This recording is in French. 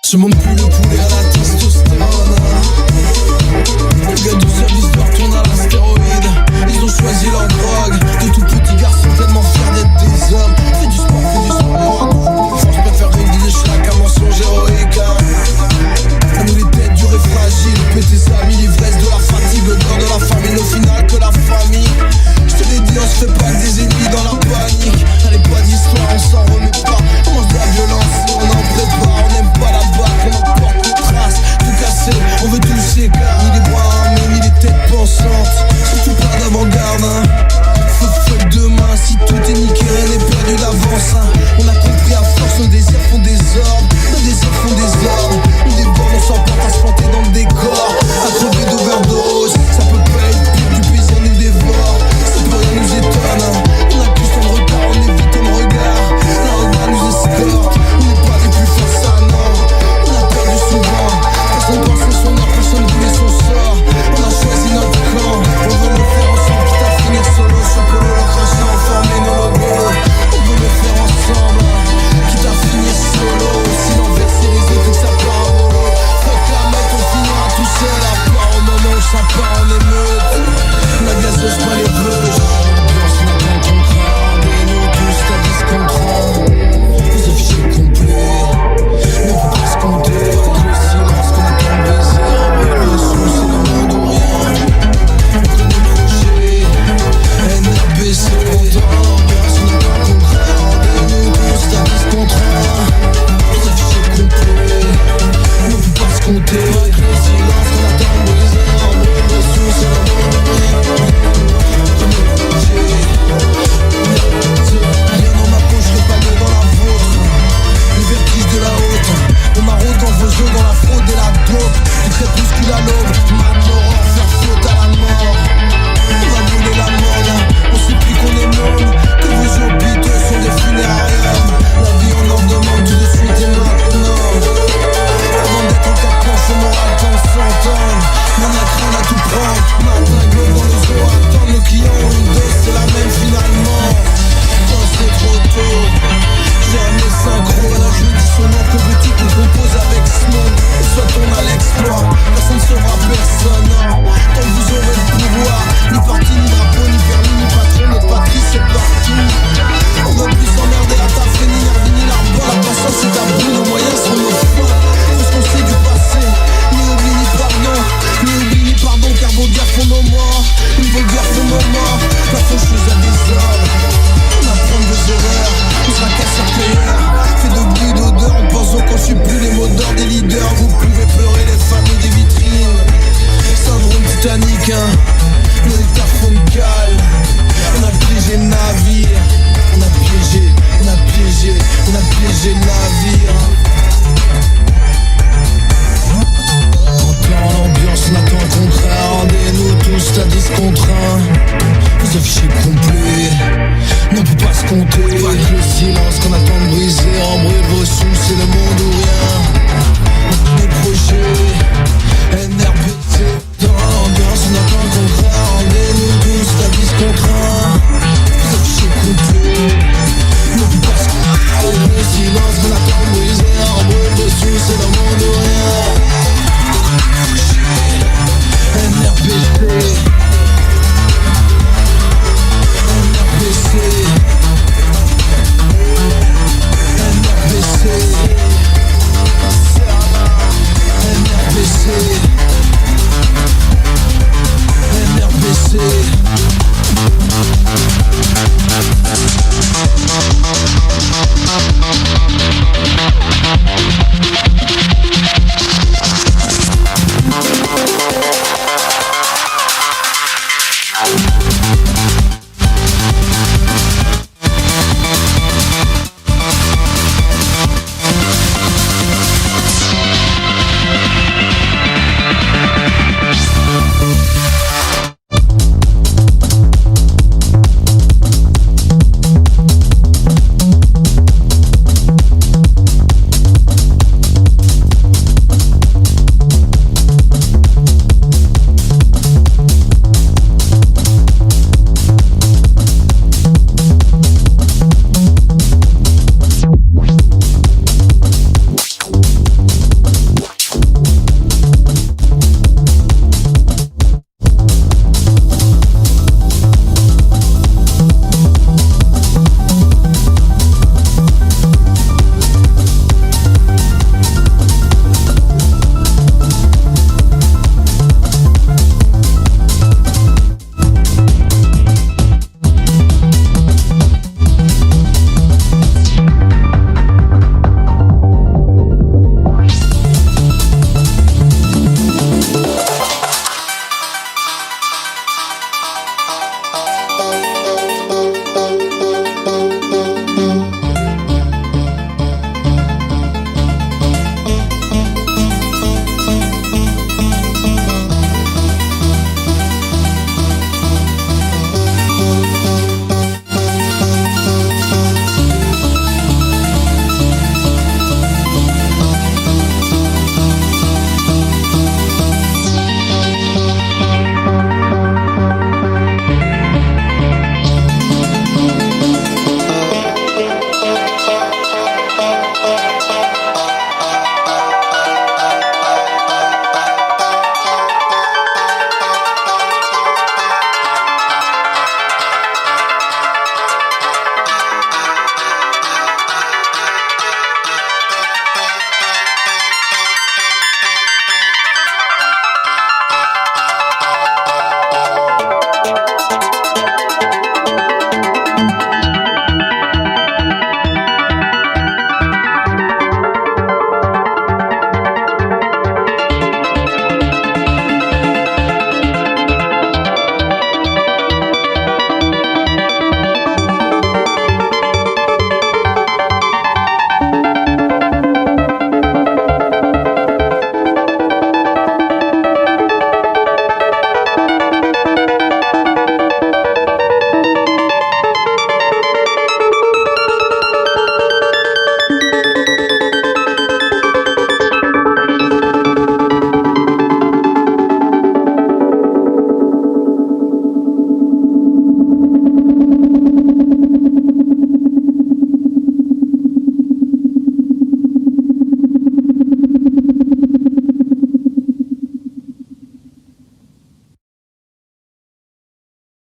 Ce monde pue le poulet à la testostérone. Le gars du service doit retourner à la stéroïde. Ils ont choisi leur drogue. De tout petit garçon tellement fier d'être des hommes. Fais du sport. Je préfère réviser chaque un mensonge héroïque. À nous les têtes dures et fragiles. Péter sa amis, l'ivresse de la fatigue. L'odeur de la famine, au final que la famille. Je te l'ai dit, on se fait pas que des ennemis dans la panique. Allez, pas d'histoire, on s'en remet pas. On mange de la violence, on en prépare. On n'aime pas la balle, on en porte une trace. Tout cassé, on veut tous ces gars. Ni les bras armés, ni les têtes pensantes. Surtout pas d'avant-garde, hein. Fuck demain, si tout est niqué, rien n'est perdu d'avance, hein. On a compris à force, nos désirs font des ordres. Nos désirs font des ordres. On déborde, on s'emporte à se planter dans le décor. À crever d'overdose, ça peut pas être pire, du plaisir nous dévore. Ça peut rien nous étonne, hein. On a plus de retard, on évite le regard. La regard nous escorte, on n'est pas des plus forts, ça non. On a perdu souvent, personne pensait son heure, personne voulait son sort. On a choisi notre camp, on veut le faire ensemble, quitte à finir solo. Sur Polo, le crachat, on formait nos logos. On veut le faire ensemble, quitte à finir solo. Sinon verser les autres et que ça part en volo. Fuck la meute, on finira tout seul. À part au moment où ça part en émeute. La gazeuse, pas les vœux. On a pas de contrat, rendez-nous tous qu'à 10 contre 1. Les affichés complets, mais on peut pas se compter. Avec le silence qu'on attend de baiser. Avec le son, c'est le monde ou rien. On connaît le projet, NRBC. On n'a pas de contrat, rendez-nous tous qu'à 10 contre 1. Les affichés complets, mais on peut pas se compter. Avec le silence qu'on attend de baiser. Avec le son, c'est le monde ou rien. Rien dans ma poche, je pas dans la vôtre. Le vertige de la haute. On m'arrête dans vos jeux, dans la fraude et la dope. Du crépuscule à l'aube, maintenant faire faute à la mort. On va brûler la mode, on supplie qu'on est môme. Que vos hôpitaux sont des funérariums. La vie on en demande tout de suite et maintenant. Avant d'être en quatre planches, on aura le temps de s'entendre. On a craint à tout prendre. Matin, gueule dans le zoo, attendre nos clients ont une dose, c'est la même finalement. Quand c'est trop tôt, jamais synchro. Là je me dis son nom, que veux-tu qu'on compose avec ce monde? Soit on a l'exploit, personne ne saura personne, non. Tant que vous aurez le pouvoir, ni parti, ni drapeau, ni permis, ni patron. Notre patrie c'est partout. On veut plus s'emmerder à taffer, ni nervi, ni l'arbre. La patience est à bout, nos moyens sont nos fins. Faut qu'on sait du passé, ni oubli, ni pardon. Ni oubli, ni pardon, car vos gars font nos morts. Ni vos gars font nos morts. La faucheuse a des ordres. On apprend des erreurs, on sera casse-cueilleur. Fait de bruit, d'odeur, en pensant qu'on suit plus les mots d'ordre des leaders. Vous pouvez pleurer les familles des vitrines. Syndrome Titanic, hein. Le tafon cale. On a piégé le navire. On a piégé, on a piégé, on a piégé le navire.